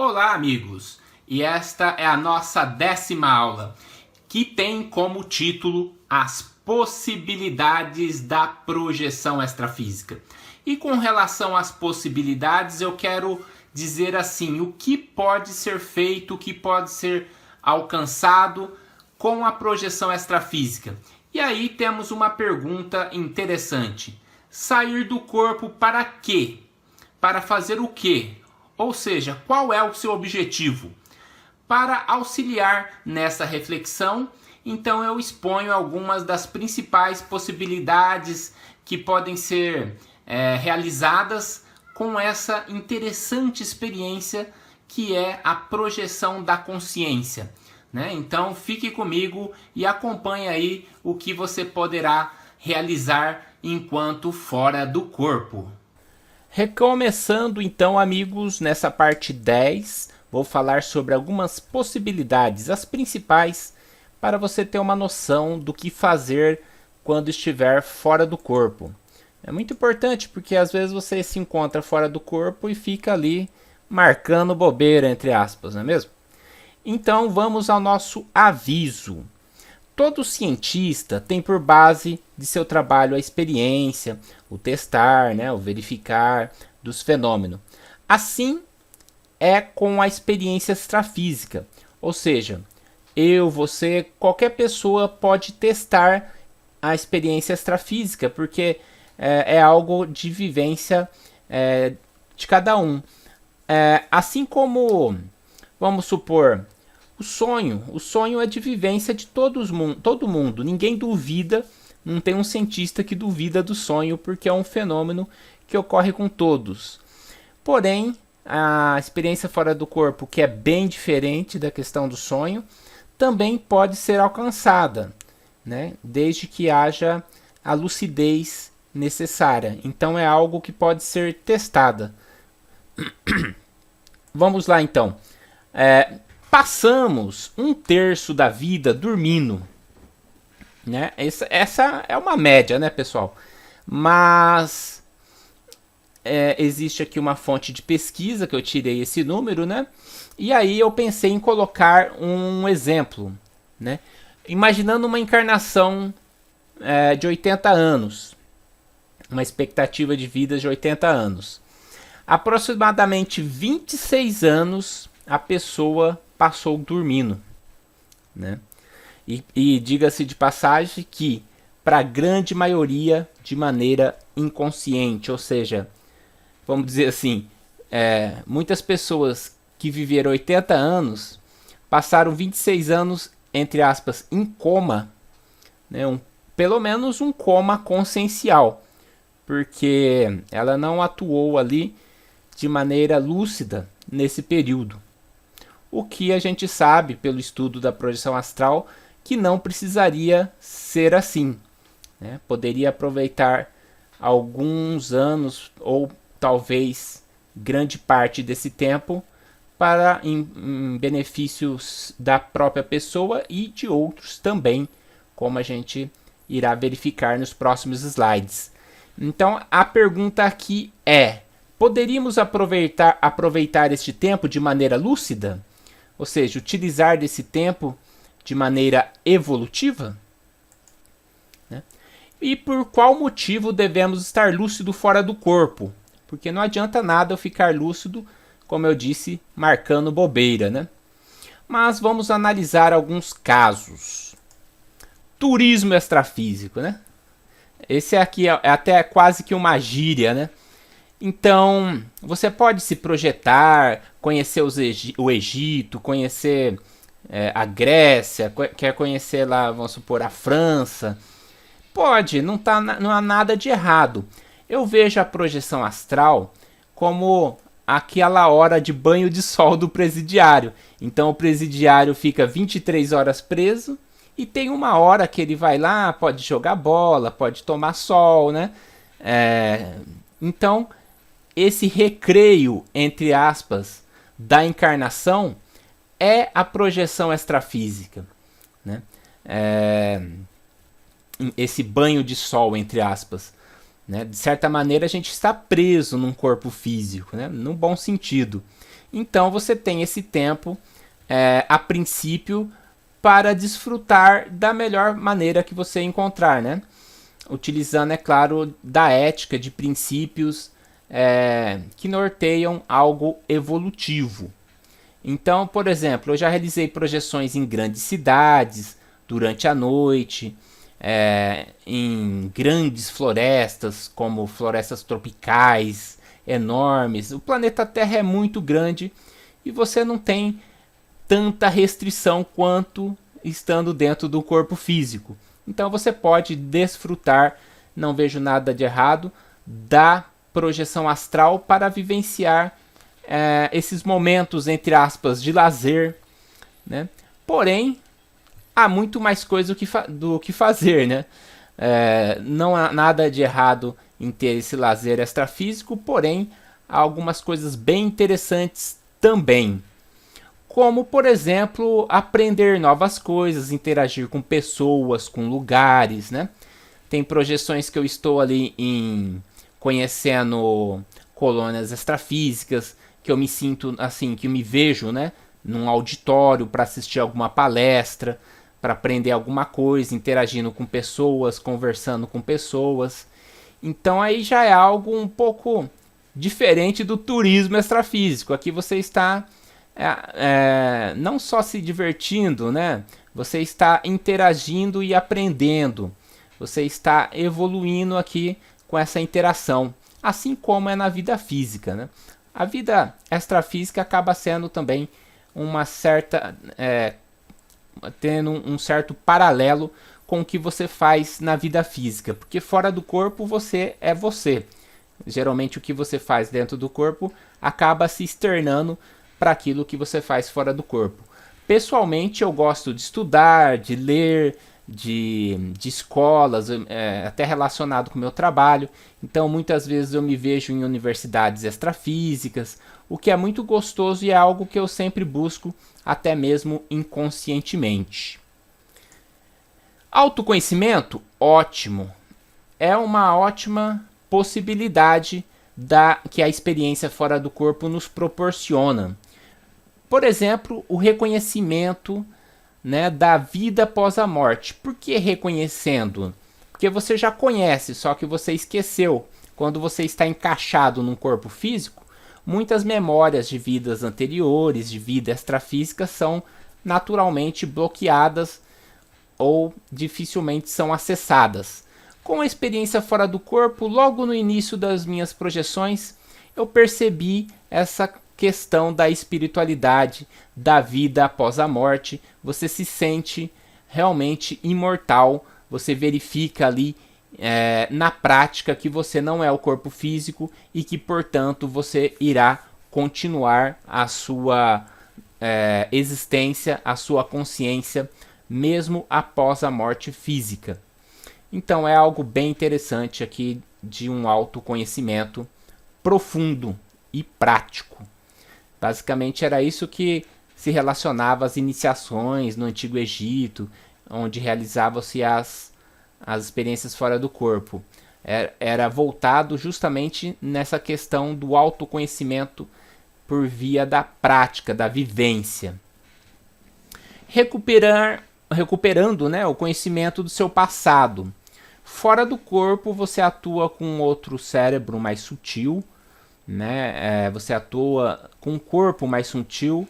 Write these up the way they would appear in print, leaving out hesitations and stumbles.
Olá, amigos! E esta é a nossa 10ª aula, que tem como título As possibilidades da projeção extrafísica. E com relação às possibilidades, eu quero dizer assim, o que pode ser feito, o que pode ser alcançado com a projeção extrafísica. E aí temos uma pergunta interessante. Sair do corpo para quê? Para fazer o quê? Ou seja, qual é o seu objetivo? Para auxiliar nessa reflexão, então eu exponho algumas das principais possibilidades que podem ser realizadas com essa interessante experiência que é a projeção da consciência, né? Então fique comigo e acompanhe aí o que você poderá realizar enquanto fora do corpo. Recomeçando então, amigos, nessa parte 10, vou falar sobre algumas possibilidades, as principais, para você ter uma noção do que fazer quando estiver fora do corpo. É muito importante porque às vezes você se encontra fora do corpo e fica ali marcando bobeira, entre aspas, não é mesmo? Então vamos ao nosso aviso. Todo cientista tem por base de seu trabalho a experiência, o testar, né, o verificar dos fenômenos. Assim é com a experiência extrafísica, ou seja, eu, você, qualquer pessoa pode testar a experiência extrafísica, porque é algo de vivência de cada um. Assim como, vamos supor, o sonho é de vivência de todo mundo. Ninguém duvida, não tem um cientista que duvida do sonho, porque é um fenômeno que ocorre com todos. Porém, a experiência fora do corpo, que é bem diferente da questão do sonho, também pode ser alcançada, né? Desde que haja a lucidez necessária. Então é algo que pode ser testada. Vamos lá então. Passamos 1/3 da vida dormindo, né? Essa é uma média, né, pessoal? Mas existe aqui uma fonte de pesquisa que eu tirei esse número, né? E aí eu pensei em colocar um exemplo, né? Imaginando uma encarnação de 80 anos, uma expectativa de vida de 80 anos. Aproximadamente 26 anos a pessoa passou dormindo, né? E diga-se de passagem que para a grande maioria de maneira inconsciente, ou seja, vamos dizer assim, muitas pessoas que viveram 80 anos passaram 26 anos, entre aspas, em coma, né? Pelo menos um coma consciencial, porque ela não atuou ali de maneira lúcida nesse período. O que a gente sabe pelo estudo da projeção astral que não precisaria ser assim, né? Poderia aproveitar alguns anos ou talvez grande parte desse tempo para em benefícios da própria pessoa e de outros também, como a gente irá verificar nos próximos slides. Então a pergunta aqui é: poderíamos aproveitar este tempo de maneira lúcida? Ou seja, utilizar desse tempo de maneira evolutiva? Né? E por qual motivo devemos estar lúcido fora do corpo? Porque não adianta nada eu ficar lúcido, como eu disse, marcando bobeira, né? Mas vamos analisar alguns casos. Turismo extrafísico, né? Esse aqui é até quase que uma gíria, né? Então, você pode se projetar, conhecer o Egito, conhecer a Grécia, quer conhecer lá, vamos supor, a França. Pode, não há nada de errado. Eu vejo a projeção astral como aquela hora de banho de sol do presidiário. Então o presidiário fica 23 horas preso e tem uma hora que ele vai lá, pode jogar bola, pode tomar sol, né? Então, esse recreio, entre aspas, da encarnação é a projeção extrafísica, né? Esse banho de sol, entre aspas, né? De certa maneira a gente está preso num corpo físico, né? Num bom sentido. Então você tem esse tempo, a princípio, para desfrutar da melhor maneira que você encontrar, né? Utilizando, é claro, da ética, de princípios que norteiam algo evolutivo. Então, por exemplo, eu já realizei projeções em grandes cidades, durante a noite, em grandes florestas, como florestas tropicais, enormes. O planeta Terra é muito grande e você não tem tanta restrição quanto estando dentro do corpo físico. Então você pode desfrutar, não vejo nada de errado, da projeção astral para vivenciar esses momentos, entre aspas, de lazer, né? Porém, há muito mais coisa do que fazer, né? Não há nada de errado em ter esse lazer extrafísico, porém, há algumas coisas bem interessantes também. Como, por exemplo, aprender novas coisas, interagir com pessoas, com lugares, né? Tem projeções que eu estou ali conhecendo colônias extrafísicas, que eu me sinto assim, que eu me vejo, né, num auditório para assistir alguma palestra, para aprender alguma coisa, interagindo com pessoas, conversando com pessoas. Então aí já é algo um pouco diferente do turismo extrafísico. Aqui você está não só se divertindo, né? Você está interagindo e aprendendo. Você está evoluindo aqui com essa interação, assim como é na vida física, né? A vida extrafísica acaba sendo também uma certa tendo um certo paralelo com o que você faz na vida física, porque fora do corpo você é você. Geralmente o que você faz dentro do corpo acaba se externando para aquilo que você faz fora do corpo. Pessoalmente eu gosto de estudar, de ler, de escolas, até relacionado com o meu trabalho. Então muitas vezes eu me vejo em universidades extrafísicas, o que é muito gostoso e é algo que eu sempre busco, até mesmo inconscientemente. Autoconhecimento? Ótimo. É uma ótima possibilidade que a experiência fora do corpo nos proporciona. Por exemplo, o reconhecimento, né, da vida após a morte. Por que reconhecendo? Porque você já conhece, só que você esqueceu. Quando você está encaixado num corpo físico, muitas memórias de vidas anteriores, de vida extrafísica, são naturalmente bloqueadas ou dificilmente são acessadas. Com a experiência fora do corpo, logo no início das minhas projeções, eu percebi essa questão da espiritualidade, da vida após a morte. Você se sente realmente imortal, você verifica ali na prática que você não é o corpo físico e que, portanto, você irá continuar a sua existência, a sua consciência, mesmo após a morte física. Então é algo bem interessante aqui de um autoconhecimento profundo e prático. Basicamente era isso que se relacionava às iniciações no Antigo Egito, onde realizavam-se as experiências fora do corpo. Era voltado justamente nessa questão do autoconhecimento por via da prática, da vivência. Recuperando, né, o conhecimento do seu passado. Fora do corpo você atua com outro cérebro mais sutil, né? Você atua com um corpo mais sutil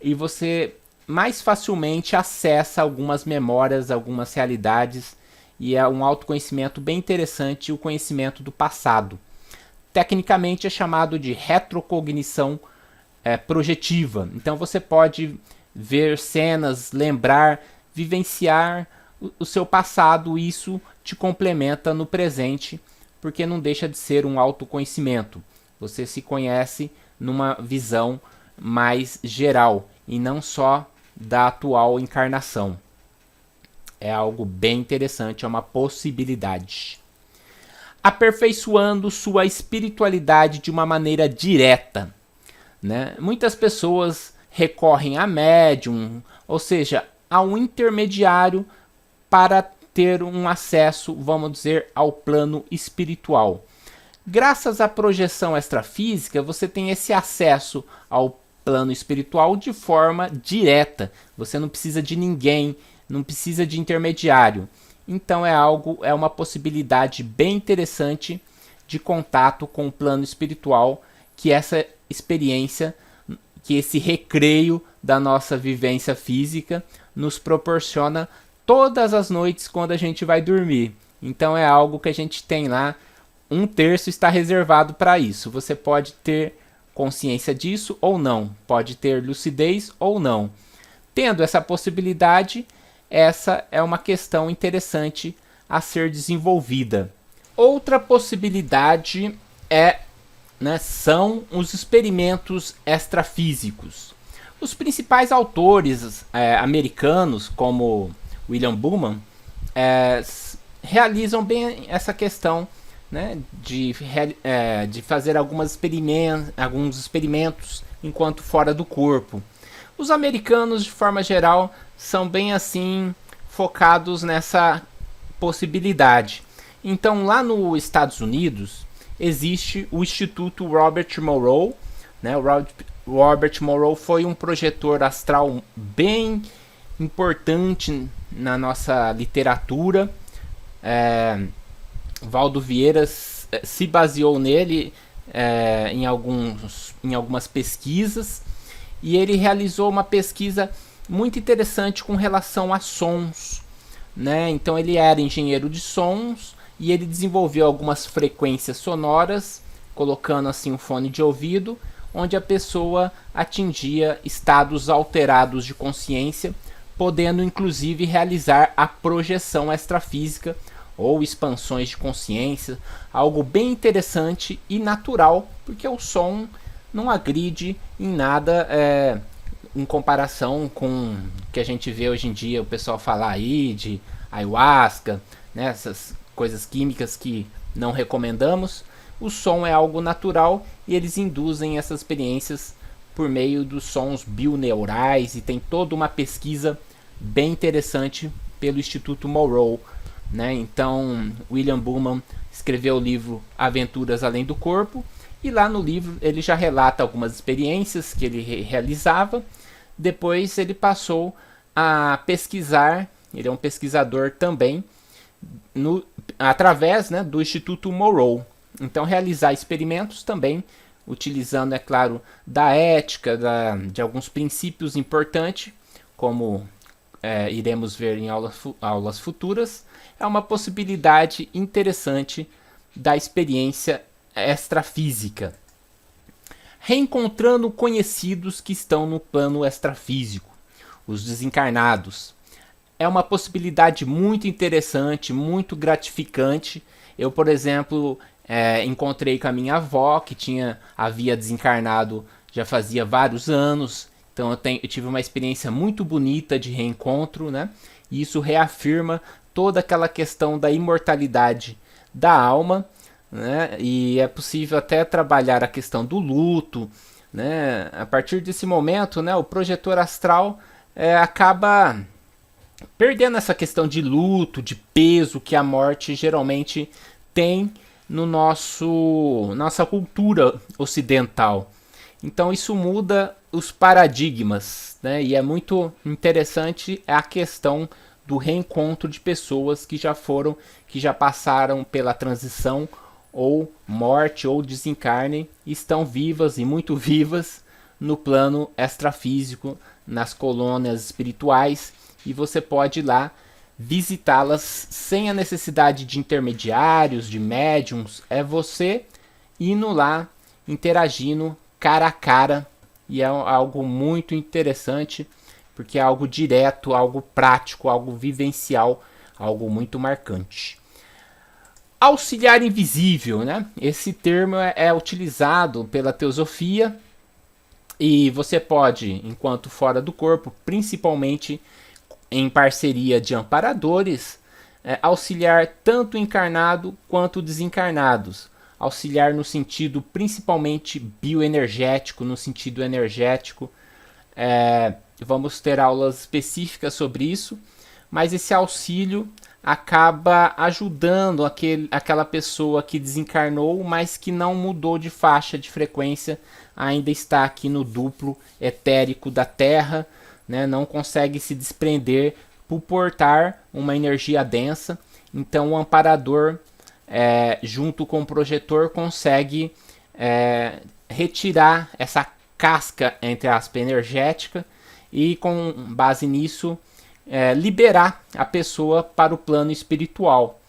e você mais facilmente acessa algumas memórias, algumas realidades, e é um autoconhecimento bem interessante, o conhecimento do passado. Tecnicamente é chamado de retrocognição projetiva. Então você pode ver cenas, lembrar, vivenciar o seu passado, e isso te complementa no presente, porque não deixa de ser um autoconhecimento. Você se conhece numa visão mais geral e não só da atual encarnação. É algo bem interessante, é uma possibilidade. Aperfeiçoando sua espiritualidade de uma maneira direta, né? Muitas pessoas recorrem a médium, ou seja, a um intermediário para ter um acesso, vamos dizer, ao plano espiritual. Graças à projeção extrafísica, você tem esse acesso ao plano espiritual de forma direta. Você não precisa de ninguém, não precisa de intermediário. Então é uma possibilidade bem interessante de contato com o plano espiritual, que essa experiência, que esse recreio da nossa vivência física nos proporciona todas as noites quando a gente vai dormir. Então é algo que a gente tem lá, 1/3 está reservado para isso. Você pode ter consciência disso ou não, pode ter lucidez ou não. Tendo essa possibilidade, essa é uma questão interessante a ser desenvolvida. Outra possibilidade são os experimentos extrafísicos. Os principais autores americanos, como William Buhlman, realizam bem essa questão, né, de fazer alguns experimentos enquanto fora do corpo. Os americanos, de forma geral, são bem assim focados nessa possibilidade. Então, lá nos Estados Unidos, existe o Instituto Robert Morrow, né? O Robert Morrow foi um projetor astral bem importante na nossa literatura. Valdo Vieira se baseou nele em algumas pesquisas, e ele realizou uma pesquisa muito interessante com relação a sons, né? Então ele era engenheiro de sons e ele desenvolveu algumas frequências sonoras, colocando assim um fone de ouvido, onde a pessoa atingia estados alterados de consciência, podendo inclusive realizar a projeção extrafísica ou expansões de consciência, algo bem interessante e natural, porque o som não agride em nada em comparação com o que a gente vê hoje em dia o pessoal falar aí de ayahuasca, né, essas coisas químicas que não recomendamos. O som é algo natural e eles induzem essas experiências por meio dos sons bioneurais, e tem toda uma pesquisa bem interessante pelo Instituto Morrow, né? Então, William Buhlman escreveu o livro Aventuras Além do Corpo, e lá no livro ele já relata algumas experiências que ele realizava. Depois ele passou a pesquisar, ele é um pesquisador também, através, né, do Instituto Morrow. Então, realizar experimentos também, utilizando, é claro, da ética, de alguns princípios importantes, como iremos ver em aulas futuras, é uma possibilidade interessante da experiência extrafísica. Reencontrando conhecidos que estão no plano extrafísico, os desencarnados. É uma possibilidade muito interessante, muito gratificante. Eu, por exemplo, encontrei com a minha avó, que havia desencarnado já fazia vários anos. Então eu tive uma experiência muito bonita de reencontro, né? E isso reafirma toda aquela questão da imortalidade da alma, né? E é possível até trabalhar a questão do luto, né? A partir desse momento, né, o projetor astral acaba perdendo essa questão de luto, de peso que a morte geralmente tem no nossa cultura ocidental. Então isso muda os paradigmas, né? E é muito interessante a questão do reencontro de pessoas que já passaram pela transição ou morte ou desencarne, estão vivas e muito vivas no plano extrafísico, nas colônias espirituais, e você pode ir lá visitá-las sem a necessidade de intermediários, de médiums. É você indo lá, interagindo cara a cara, e é algo muito interessante, porque é algo direto, algo prático, algo vivencial, algo muito marcante. Auxiliar invisível, né? Esse termo é utilizado pela teosofia, e você pode, enquanto fora do corpo, principalmente em parceria de amparadores, auxiliar tanto encarnado quanto desencarnados. Auxiliar no sentido principalmente bioenergético, no sentido energético. Vamos ter aulas específicas sobre isso, mas esse auxílio acaba ajudando aquela pessoa que desencarnou, mas que não mudou de faixa de frequência, ainda está aqui no duplo etérico da Terra, né? Não consegue se desprender por portar uma energia densa. Então o amparador, junto com o projetor, consegue retirar essa casca, entre aspas, energética, e com base nisso liberar a pessoa para o plano espiritual,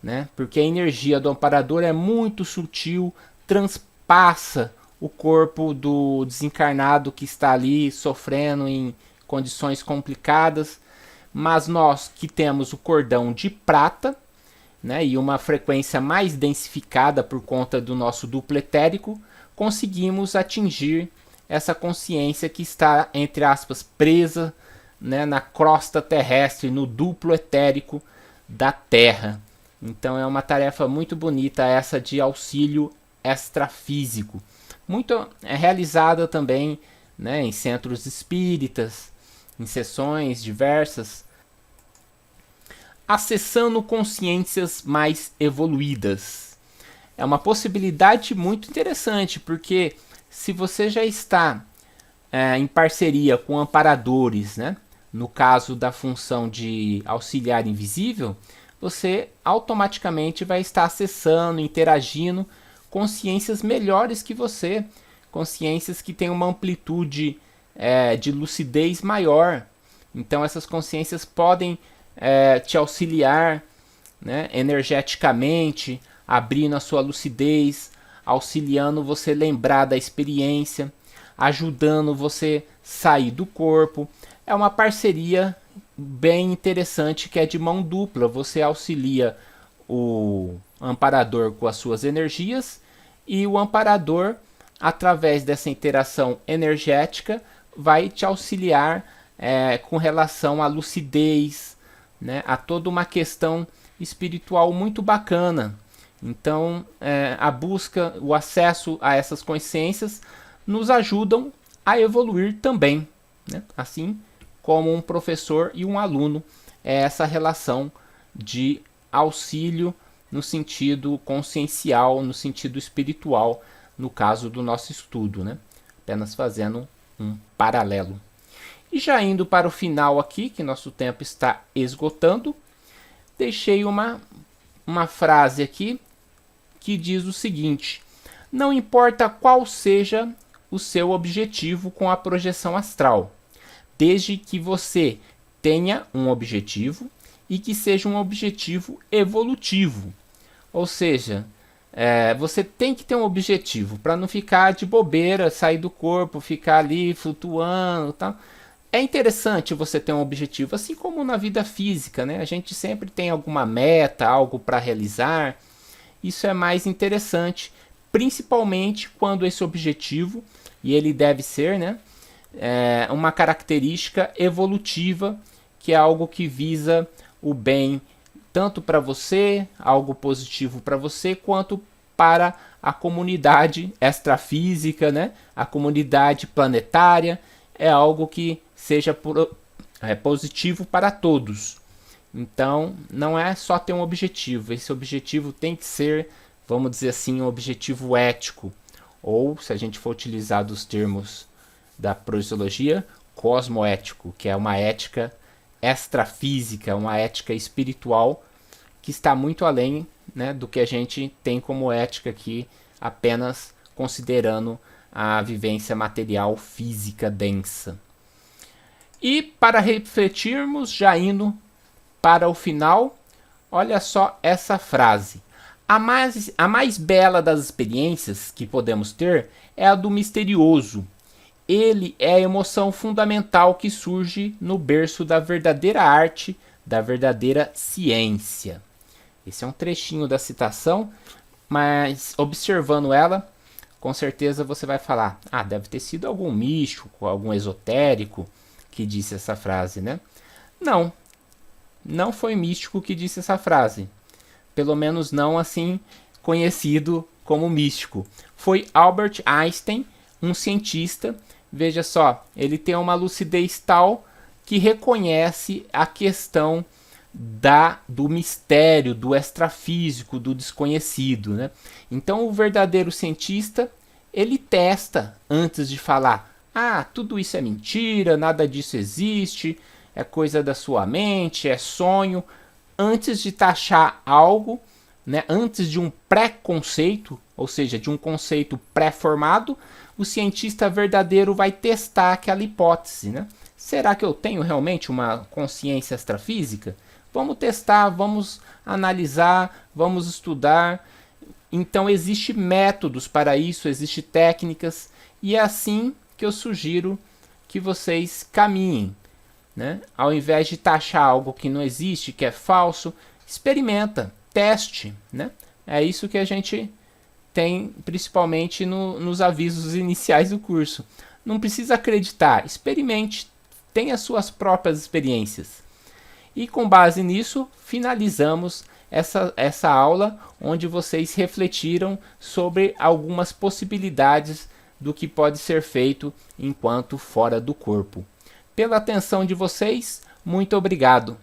né? Porque a energia do amparador é muito sutil, transpassa o corpo do desencarnado que está ali sofrendo em condições complicadas, mas nós que temos o cordão de prata, né, e uma frequência mais densificada por conta do nosso duplo etérico, conseguimos atingir essa consciência que está, entre aspas, presa, né, na crosta terrestre, no duplo etérico da Terra. Então é uma tarefa muito bonita essa de auxílio extrafísico. Muito realizada também, né, em centros espíritas, em sessões diversas, acessando consciências mais evoluídas. É uma possibilidade muito interessante, porque se você já está em parceria com amparadores, né, no caso da função de auxiliar invisível, você automaticamente vai estar acessando, interagindo consciências melhores que você, consciências que têm uma amplitude de lucidez maior. Então essas consciências podem te auxiliar, né, energeticamente, abrindo a sua lucidez, auxiliando você lembrar da experiência, ajudando você sair do corpo. É uma parceria bem interessante que é de mão dupla. Você auxilia o amparador com as suas energias e o amparador, através dessa interação energética, vai te auxiliar com relação à lucidez, né, a toda uma questão espiritual muito bacana. Então, a busca, o acesso a essas consciências nos ajudam a evoluir também, né? Assim como um professor e um aluno, essa relação de auxílio no sentido consciencial, no sentido espiritual, no caso do nosso estudo, né? Apenas fazendo um paralelo. E já indo para o final aqui, que nosso tempo está esgotando, deixei uma frase aqui que diz o seguinte: não importa qual seja o seu objetivo com a projeção astral, desde que você tenha um objetivo e que seja um objetivo evolutivo. Ou seja, você tem que ter um objetivo para não ficar de bobeira, sair do corpo, ficar ali flutuando, tal. É interessante você ter um objetivo, assim como na vida física, né? A gente sempre tem alguma meta, algo para realizar. Isso é mais interessante, principalmente quando esse objetivo, e ele deve ser, né, uma característica evolutiva, que é algo que visa o bem tanto para você, algo positivo para você, quanto para a comunidade extrafísica, né, a comunidade planetária. É algo que seja positivo para todos. Então, não é só ter um objetivo. Esse objetivo tem que ser, vamos dizer assim, um objetivo ético. Ou, se a gente for utilizar os termos da projeciologia, cosmoético, que é uma ética extrafísica, uma ética espiritual que está muito além, né, do que a gente tem como ética aqui, apenas considerando a vivência material física densa. E para refletirmos, já indo para o final, olha só essa frase: a mais bela das experiências que podemos ter é a do misterioso. Ele é a emoção fundamental que surge no berço da verdadeira arte, da verdadeira ciência. Esse é um trechinho da citação, mas observando ela, com certeza você vai falar: ah, deve ter sido algum místico, algum esotérico que disse essa frase, né? Não foi místico que disse essa frase. Pelo menos não assim conhecido como místico. Foi Albert Einstein, um cientista. Veja só, ele tem uma lucidez tal que reconhece a questão do mistério, do extrafísico, do desconhecido, né? Então o verdadeiro cientista, ele testa antes de falar: ah, tudo isso é mentira, nada disso existe, é coisa da sua mente, é sonho. Antes de taxar algo, né, antes de um pré-conceito, ou seja, de um conceito pré-formado, o cientista verdadeiro vai testar aquela hipótese, né? Será que eu tenho realmente uma consciência extrafísica? Vamos testar, vamos analisar, vamos estudar. Então existe métodos para isso, existe técnicas, e é assim que eu sugiro que vocês caminhem, né? Ao invés de taxar algo que não existe, que é falso, experimenta, teste, né? É isso que a gente tem principalmente nos avisos iniciais do curso. Não precisa acreditar, experimente, tenha suas próprias experiências. E com base nisso, finalizamos essa aula onde vocês refletiram sobre algumas possibilidades do que pode ser feito enquanto fora do corpo. Pela atenção de vocês, muito obrigado.